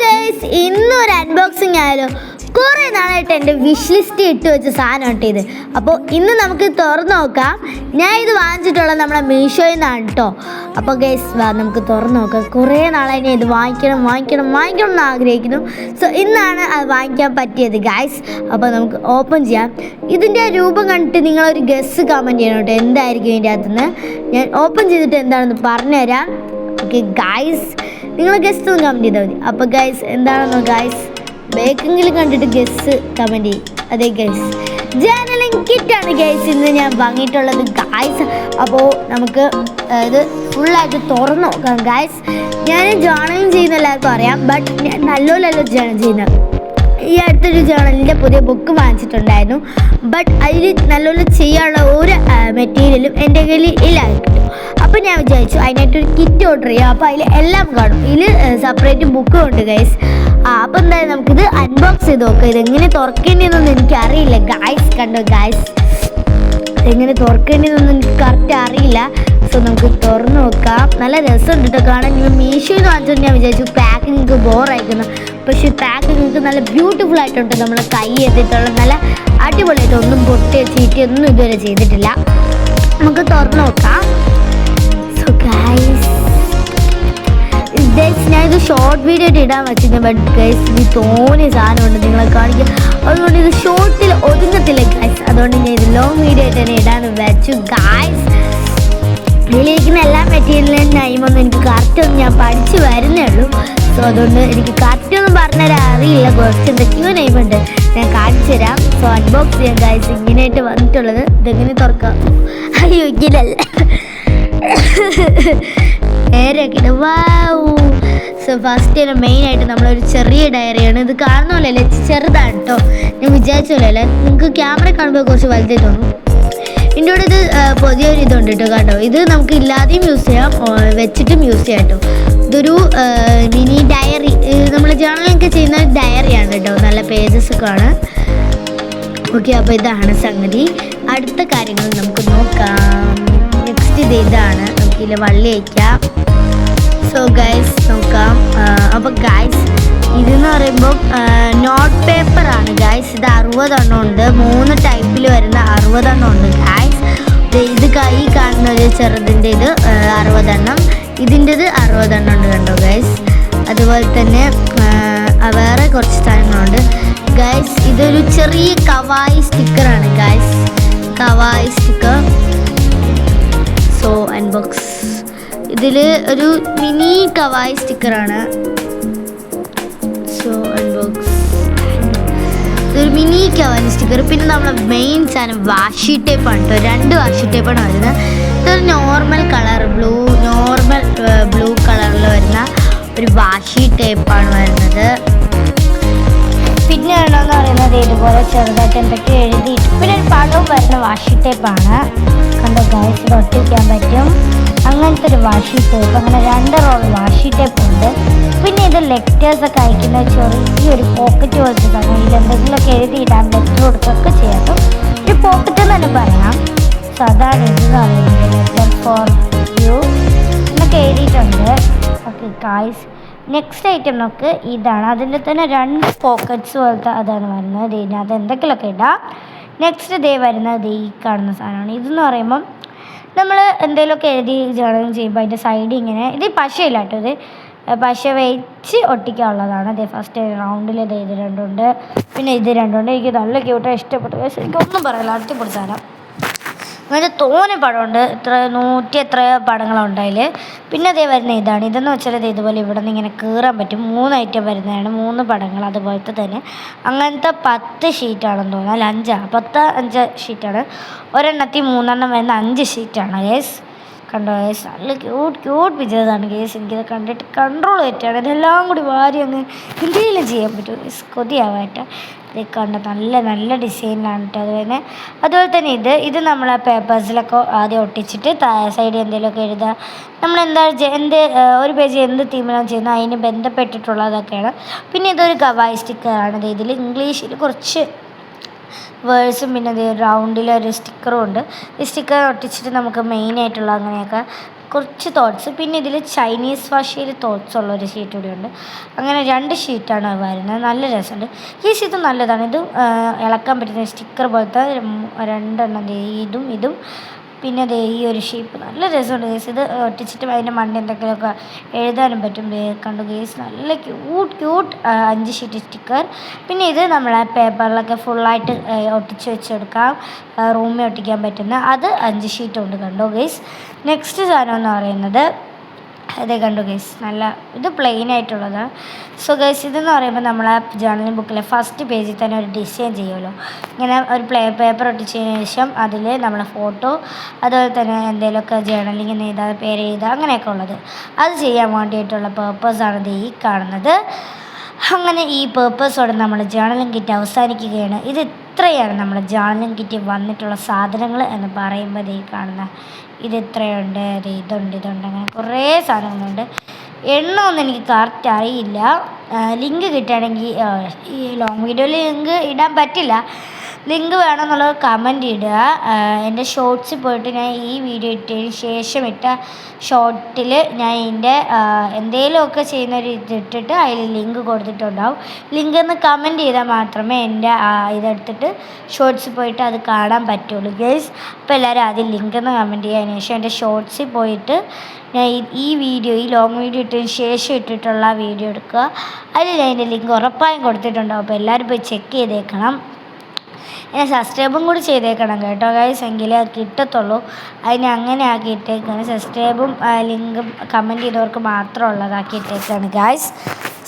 Guys ഇന്നൊരു unboxing ആയാലോ. കുറേ നാളായിട്ട് എൻ്റെ വിഷ് ലിസ്റ്റ് ഇട്ട് വെച്ച സാധനം കേട്ടോ ഇത്. അപ്പോൾ ഇന്ന് നമുക്ക് തുറന്നു നോക്കാം. ഞാൻ ഇത് വാങ്ങിച്ചിട്ടുള്ളത് നമ്മളെ മീഷോയിൽ നിന്നാണ് കേട്ടോ. അപ്പോൾ ഗൈസ് നമുക്ക് തുറന്നു നോക്കാം. കുറേ നാളായി ഞാൻ ഇത് വാങ്ങിക്കണം എന്ന് ആഗ്രഹിക്കുന്നു. സോ ഇന്നാണ് അത് വാങ്ങിക്കാൻ പറ്റിയത് ഗൈസ്. അപ്പോൾ നമുക്ക് ഓപ്പൺ ചെയ്യാം. ഇതിൻ്റെ രൂപം കണ്ടിട്ട് നിങ്ങളൊരു ഗസ് കമൻറ്റ് ചെയ്യണം കേട്ടോ, എന്തായിരിക്കും ഇതിൻ്റെ അകത്തുനിന്ന്. ഞാൻ ഓപ്പൺ ചെയ്തിട്ട് എന്താണെന്ന് പറഞ്ഞുതരാം. ഓക്കെ ഗൈസ്, നിങ്ങൾ ഗസ്റ്റ് ഒന്ന് കമൻറ്റ് ചെയ്താൽ മതി. അപ്പോൾ ഗൈസ് എന്താണെന്നോ ഗൈസ് ബേക്കെങ്കിലും കണ്ടിട്ട് ഗസ് കമൻറ്റ് ചെയ്യും. അതെ ഗൈസ്, ജേർണലിംഗ് കിറ്റാണ് ഗൈസ് ഇന്ന് ഞാൻ വാങ്ങിയിട്ടുള്ളത് ഗൈസ്. അപ്പോൾ നമുക്ക് ഇത് ഫുള്ളായിട്ട് തുറന്നു നോക്കാം ഗൈസ്. ഞാൻ ജേർണലിംഗ് ചെയ്യുന്ന എല്ലാവർക്കും അറിയാം, ബട്ട് ഞാൻ നല്ലോലല്ലോ ജേർണൽ ചെയ്യുന്നത്. ഈ അടുത്തൊരു ജേർണലിൻ്റെ പുതിയ ബുക്ക് വാങ്ങിച്ചിട്ടുണ്ടായിരുന്നു, ബട്ട് അതിൽ നല്ലോണം ചെയ്യാനുള്ള ഒരു മെറ്റീരിയലും എൻ്റെ കയ്യിൽ ഇല്ലായിരുന്നു. അപ്പോൾ ഞാൻ വിചാരിച്ചു അതിനായിട്ടൊരു കിറ്റ് ഓർഡർ ചെയ്യാം. അപ്പോൾ അതിൽ എല്ലാം കാണും. ഇതിൽ സെപ്പറേറ്റ് ബുക്കും ഉണ്ട് ഗൈസ്. അപ്പോൾ എന്തായാലും നമുക്കിത് അൺബോക്സ് ചെയ്ത് നോക്കാം. ഇതെങ്ങനെ തുറക്കേണ്ടതെന്നൊന്നും എനിക്കറിയില്ല ഗൈസ്. കണ്ടോ ഗൈസ്, എങ്ങനെ തുറക്കേണ്ടതെന്നൊന്നും എനിക്ക് കറക്റ്റ് അറിയില്ല. സോ നമുക്ക് തുറന്ന് നോക്കാം. നല്ല രസമുണ്ട് കേട്ടോ കാണാൻ. നിങ്ങൾ മീഷോയിൽ വാങ്ങിച്ചോണ്ട് ഞാൻ വിചാരിച്ചു പാക്കിംഗ് നിങ്ങൾക്ക് ബോറായിരിക്കുന്നു, പക്ഷേ പാക്കിംഗ് നിങ്ങൾക്ക് നല്ല ബ്യൂട്ടിഫുൾ ആയിട്ടുണ്ട്. നമ്മൾ കൈ എത്തിയിട്ടുള്ള നല്ല അടിപൊളിയായിട്ട്, ഒന്നും പൊട്ടിയോ ചീറ്റിയോ ഒന്നും ഇതുവരെ ചെയ്തിട്ടില്ല. നമുക്ക് തുറന്ന് നോക്കാം. സോ ഗൈസ് ഞാനിത് ഷോർട്ട് വീഡിയോ ആയിട്ട് ഇടാൻ വെച്ചിരുന്നു, ബട്ട് ഗൈസ് ഇത് തോന്നിയ സാധനമുണ്ട് നിങ്ങളെ കാണിക്കുക. അതുകൊണ്ട് ഇത് ഷോർട്ടിൽ ഒതുങ്ങത്തില്ല ഗൈസ്. അതുകൊണ്ട് ഞാൻ ഇത് ലോങ് വീഡിയോ ആയിട്ട് തന്നെ ഇടാൻ വെച്ചു ഗൈസ്. ഇതിലിരിക്കുന്ന എല്ലാ മെറ്റീരിയലിനും ടൈമൊന്നും എനിക്ക് കറക്റ്റൊന്നും ഞാൻ പഠിച്ചു വരുന്നേ ഉള്ളൂ. സോ അതുകൊണ്ട് എനിക്ക് കറക്റ്റൊന്നും പറഞ്ഞുതരാൻ അറിയില്ല. കുറച്ച് എന്തൊക്കെയോ നെയ്മുണ്ട്, ഞാൻ കാണിച്ചു തരാം. സോ അൺബോക്സ് ചെയ്യാം ഗൈസ്. ഇങ്ങനെയായിട്ട് വന്നിട്ടുള്ളത്. ഇതെങ്ങനെ തുറക്കാം? അയ്യോ ഇങ്ങനല്ല, നേരെയാക്കിയിട്ട് വാവൂ. സോ ഫസ്റ്റ് തന്നെ മെയിനായിട്ട് നമ്മളൊരു ചെറിയ ഡയറിയാണ്. ഇത് കാണുന്ന പോലെ അല്ലേ, ചെറുതാണ് കേട്ടോ. ഞാൻ വിചാരിച്ച പോലെ അല്ല, നിങ്ങൾക്ക് ക്യാമറ കാണുമ്പോൾ കുറച്ച് വലുതായി തോന്നും. ഇതിൻ്റെ കൂടെ ഇത് പുതിയൊരു ഇതുണ്ട് കേട്ടോ. കണ്ടോ, ഇത് നമുക്ക് ഇല്ലാതെയും യൂസ് ചെയ്യാം, വെച്ചിട്ടും യൂസ് ചെയ്യാം കേട്ടോ. ഇതൊരു മിനി ഡയറി, നമ്മൾ ജേർണലൊക്കെ ചെയ്യുന്ന ഡയറിയാണ് കേട്ടോ. നല്ല പേജസ് ഒക്കെ ആണ്. ഓക്കെ, അപ്പോൾ ഇതാണ് സംഗതി. അടുത്ത കാര്യങ്ങൾ നമുക്ക് നോക്കാം. നെക്സ്റ്റ് ഇതാണ്. നമുക്കിതിൽ വള്ളി വയ്ക്കാം. സോ ഗൈസ് നോക്കാം. അപ്പോൾ ഗൈസ് ഇതെന്ന് പറയുമ്പോൾ നോട്ട് പേപ്പറാണ് ഗൈസ്. ഇത് 60 എണ്ണം ഉണ്ട്. 3 ടൈപ്പിൽ വരുന്ന 60 എണ്ണം ഉണ്ട് ഗൈസ്. ഇത് കൈ കാണുന്ന ഒരു ചെറുതിൻ്റെ ഇത് 60 എണ്ണം, ഇതിൻ്റെത് 60 എണ്ണം ഉണ്ട് കണ്ടോ ഗൈസ്. അതുപോലെ തന്നെ വേറെ കുറച്ച് സാധനങ്ങളുണ്ട് ഗൈസ്. ഇതൊരു ചെറിയ കവായി സ്റ്റിക്കറാണ് guys, kawaii sticker. So unbox. ഇതിൽ ഒരു മിനി കവായി സ്റ്റിക്കറാണ്. So unbox. ഇതൊരു മിനി കവായി സ്റ്റിക്കർ. പിന്നെ നമ്മളെ മെയിൻ സാധനം വാഷി ടേപ്പാണ് കേട്ടോ. 2 വാഷി ടേപ്പാണ് വരുന്നത്. ഇതൊരു നോർമൽ ബ്ലൂ കളറിൽ വരുന്ന ഒരു വാഷി ടേപ്പാണ് വരുന്നത്. പിന്നെ വേണമെന്ന് പറയുന്നത് ഇതുപോലെ ചെറുതായിട്ട് എന്തൊക്കെ എഴുതിയിട്ട് പിന്നെ ഒരു പടവും വരുന്ന വാഷി ടേപ്പാണ്. കണ്ടോ ഗൈസ്, ഇത് ഒട്ടിക്കാൻ പറ്റും. അങ്ങനത്തെ ഒരു വാഷി ടേപ്പ്. അങ്ങനെ 2 റോൾ വാഷി ടേപ്പ് ഉണ്ട്. പിന്നെ ഇത് ലെറ്റേഴ്സൊക്കെ അയക്കുന്ന ചെറിയൊരു പോക്കറ്റ് പോലത്തെ സാധനം. ഇതിൽ എന്തെങ്കിലുമൊക്കെ എഴുതിയിടാൻ ലെറ്റർ കൊടുക്കുകയൊക്കെ ചെയ്യാം. ഒരു പോക്കറ്റ് എന്ന് തന്നെ പറയാം. സോ അതാണ് ഇതെന്ന് പറയുന്നത്. ലെറ്റർ ഫോർ യു എന്നൊക്കെ എഴുതിയിട്ടുണ്ട്. ഓക്കെ ഗൈസ്, നെക്സ്റ്റ് ഐറ്റം നമുക്ക് ഇതാണ്. അതിൻ്റെ തന്നെ 2 പോക്കറ്റ്സ് പോലത്തെ അതാണ് വരുന്നത്. ഇതിനകത്ത് എന്തൊക്കെയൊക്കെ ഇടാം. നെക്സ്റ്റ് ഡേ വരുന്നത് ഈ കാണുന്ന സാധനമാണ്. ഇതെന്ന് പറയുമ്പം നമ്മൾ എന്തെങ്കിലുമൊക്കെ എഴുതി ജേർണലിംഗ് ചെയ്യുമ്പോൾ അതിൻ്റെ സൈഡ് ഇങ്ങനെ, ഇത് പശയില്ല കേട്ടോ, ഇത് പശ വെച്ച് ഒട്ടിക്കാനുള്ളതാണ്. ഇത് ഫസ്റ്റ് റൗണ്ടിൽ ഇത് 2 ഉണ്ട്. പിന്നെ ഇത് 2 ഉണ്ട്. എനിക്ക് നല്ല ക്യൂട്ടായി ഇഷ്ടപ്പെട്ടു. എനിക്കൊന്നും പറയില്ല, അടിപൊളി സാധനം. അങ്ങനെ തോനെ പടമുണ്ട്. 100 എത്രയോ പടങ്ങളുണ്ട് അതിൽ. പിന്നെ അതേ വരുന്ന ഇതാണ്. ഇതെന്ന് വെച്ചാൽ ഇത് ഇതുപോലെ ഇവിടെ നിന്ന് ഇങ്ങനെ കീറാൻ പറ്റും. 3 ഐറ്റം വരുന്നതാണ്, 3 പടങ്ങൾ. അതുപോലത്തെ തന്നെ അങ്ങനത്തെ 10 ഷീറ്റാണെന്ന് തോന്നുന്നു. അല്ല 5 ഷീറ്റാണ്. ഒരെണ്ണത്തിൽ 3 എണ്ണം വരുന്ന 5 ഷീറ്റാണ് ഗേസ്. കണ്ടോ ഗേസ്, നല്ല ക്യൂട്ട് പിക്ചേഴ്സാണ് ഗേസ്. എനിക്കിത് കണ്ടിട്ട് കൺട്രോൾ പറ്റുകയാണ്. ഇതെല്ലാം കൂടി വാരി അങ്ങ് എന്തെങ്കിലും ചെയ്യാൻ പറ്റും ഗേസ്. കൊതിയാവായിട്ട് ഇത് കണ്ട നല്ല ഡിസൈനിലാണ് കേട്ടോ. അതുപോലെ തന്നെ ഇത് നമ്മൾ പേപ്പേഴ്സിലൊക്കെ ആദ്യം ഒട്ടിച്ചിട്ട് സൈഡിൽ എന്തെങ്കിലുമൊക്കെ എഴുതുക. നമ്മളെന്താ ഒരു പേജ് എന്ത് തീമിലാണ് ചെയ്യുന്നത് അതിന് ബന്ധപ്പെട്ടിട്ടുള്ളതൊക്കെയാണ്. പിന്നെ ഇതൊരു കവായി സ്റ്റിക്കറാണ്. ഇതിൽ ഇംഗ്ലീഷിൽ കുറച്ച് വേഴ്സും പിന്നെ റൗണ്ടിലൊരു സ്റ്റിക്കറും ഉണ്ട്. ഈ സ്റ്റിക്കർ ഒട്ടിച്ചിട്ട് നമുക്ക് മെയിനായിട്ടുള്ള അങ്ങനെയൊക്കെ കുറച്ച് തോട്ട്സ്, പിന്നെ ഇതിൽ ചൈനീസ് ഭാഷയിൽ തോട്ട്സ് ഉള്ളൊരു ഷീറ്റ് കൂടിയുണ്ട്. അങ്ങനെ 2 ഷീറ്റാണ് വരുന്നത്. നല്ല രസമുണ്ട്. ഈ ഷീറ്റ് നല്ലതാണ്. ഇത് ഇളക്കാൻ പറ്റുന്ന സ്റ്റിക്കർ പോലത്തെ 2 എണ്ണം, ഇതും പിന്നെ ദേ ഈ ഒരു ഷേപ്പ് നല്ല രസമുണ്ട് ഗേസ്. ഇത് ഒട്ടിച്ചിട്ട് അതിൻ്റെ മണ്ട എന്തെങ്കിലുമൊക്കെ എഴുതാനും പറ്റും. കണ്ടു ഗേസ്, നല്ല ക്യൂട്ട് 5 ഷീറ്റ് സ്റ്റിക്കർ. പിന്നെ ഇത് നമ്മളെ പേപ്പറിലൊക്കെ ഫുള്ളായിട്ട് ഒട്ടിച്ച് വെച്ചെടുക്കാം, റൂമിൽ ഒട്ടിക്കാൻ പറ്റുന്ന അത് 5 ഷീറ്റുണ്ട്. കണ്ടോ ഗേസ്. നെക്സ്റ്റ് സാധനം എന്ന് പറയുന്നത് അതേ കണ്ടു ഗൈസ്, നല്ല ഇത് പ്ലെയിൻ ആയിട്ടുള്ളതാണ്. സോ ഗൈസ്, ഇതെന്ന് പറയുമ്പോൾ നമ്മളെ ജേർണലിംഗ് ബുക്കിലെ ഫസ്റ്റ് പേജിൽ തന്നെ ഒരു ഡിസൈൻ ചെയ്യുമല്ലോ. ഇങ്ങനെ ഒരു പേപ്പർ ഒട്ടിച്ചതിന് ശേഷം അതിൽ നമ്മളെ ഫോട്ടോ, അതുപോലെ തന്നെ എന്തെങ്കിലുമൊക്കെ ജേർണലിംഗ് എഴുതാ, പേര് എഴുതുക, അങ്ങനെയൊക്കെ ഉള്ളത് അത് ചെയ്യാൻ വേണ്ടിയിട്ടുള്ള പേപ്പേഴ്സാണ് ഇത് ഈ കാണുന്നത്. അങ്ങനെ ഈ പേപ്പേഴ്സോടെ നമ്മൾ ജേർണലിംഗ് കിറ്റ് അവസാനിക്കുകയാണ്. ഇത് ഇത്രയാണ് നമ്മുടെ ജേർണലിംഗ് കിറ്റ് വന്നിട്ടുള്ള സാധനങ്ങൾ എന്ന് പറയുമ്പോൾ ഈ കാണുന്ന ഇത് ഇത്രയുണ്ട്, ഇതുണ്ട് അങ്ങനെ കുറേ സാധനങ്ങളുണ്ട്. എണ്ണമൊന്നും എനിക്ക് കറക്റ്റ് അറിയില്ല. ലിങ്ക് കിട്ടുകയാണെങ്കിൽ, ഈ ലോങ് വീഡിയോയിൽ ലിങ്ക് ഇടാൻ പറ്റില്ല, ലിങ്ക് വേണമെന്നുള്ളത് കമൻറ്റ് ഇടുക. എൻ്റെ ഷോർട്സിൽ പോയിട്ട് ഞാൻ ഈ വീഡിയോ ഇട്ടതിന് ശേഷം ഇട്ട ഷോർട്ടിൽ ഞാൻ ഇതിൻ്റെ എന്തെങ്കിലുമൊക്കെ ചെയ്യുന്നൊരു ഇതിട്ടിട്ട് അതിൽ ലിങ്ക് കൊടുത്തിട്ടുണ്ടാവും. ലിങ്ക് ഒന്ന് കമൻറ്റ് ചെയ്താൽ മാത്രമേ എൻ്റെ ഇതെടുത്തിട്ട് ഷോർട്സിൽ പോയിട്ട് അത് കാണാൻ പറ്റുള്ളൂ ഗൈസ്. അപ്പോൾ എല്ലാവരും ആദ്യം ലിങ്ക് ഒന്ന് കമൻറ്റ് ചെയ്യാൻ ശേഷം എൻ്റെ ഷോർട്സിൽ പോയിട്ട് ഞാൻ ഈ വീഡിയോ, ഈ ലോങ് വീഡിയോ ഇട്ടതിന് ശേഷം ഇട്ടിട്ടുള്ള വീഡിയോ എടുക്കുക. അതിൽ ഞാൻ എൻ്റെ ലിങ്ക് ഉറപ്പായും കൊടുത്തിട്ടുണ്ടാവും. അപ്പോൾ എല്ലാവരും പോയി ചെക്ക് ചെയ്തേക്കണം. പിന്നെ സബ്സ്ക്രൈബും കൂടി ചെയ്തേക്കണം കേട്ടോ ഗൈസ്, എങ്കിലേ അത് കിട്ടത്തുള്ളൂ. അതിന് അങ്ങനെ ആക്കിയിട്ടേക്കാണ്. സബ്സ്ക്രൈബും ലിങ്കും കമൻറ്റ് ചെയ്തവർക്ക് മാത്രം ഉള്ളതാക്കിയിട്ടേക്കാണ് ഗൈസ്.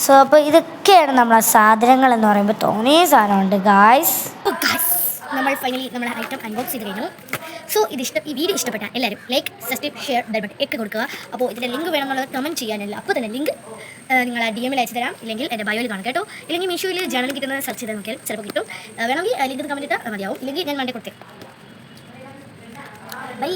സോ അപ്പോൾ ഇതൊക്കെയാണ് നമ്മളെ സാധനങ്ങൾ എന്ന് പറയുമ്പോൾ തോന്നിയ സാധനമുണ്ട് ഗൈസ്. നമ്മൾ ഫൈനലി നമ്മുടെ ഐറ്റം അൺബോക്സ് ചെയ്ത് കഴിഞ്ഞു. സോ ഈ വീഡിയോ ഇഷ്ടപ്പെട്ടാൽ എല്ലാവരും like, subscribe, share, bell button ഒക്കെ കൊടുക്കുക. അപ്പോൾ ഇതിൻ്റെ ലിങ്ക് വേണമെന്നുള്ളത് കമൻറ്റ് ചെയ്യാനല്ല, അപ്പോൾ തന്നെ ലിങ്ക് നിങ്ങൾ DM അയച്ചു തരാം, ഇല്ലെങ്കിൽ എൻ്റെ ബയോയിൽ കാണും കേട്ടോ. ഇല്ലെങ്കിൽ മീഷോയിൽ ജേർണൽ കിട്ടുന്നത് സെർച്ച് ചെയ്ത് നോക്കിയാൽ ചിലപ്പോൾ കിട്ടും. വേണമെങ്കിൽ ലിങ്ക് കമൻറ്റ് ഇട്ടാൽ മതിയാവും, ഇല്ലെങ്കിൽ ഞാൻ മണ്ടേ കൊടുത്തേക്കാം. ബൈ.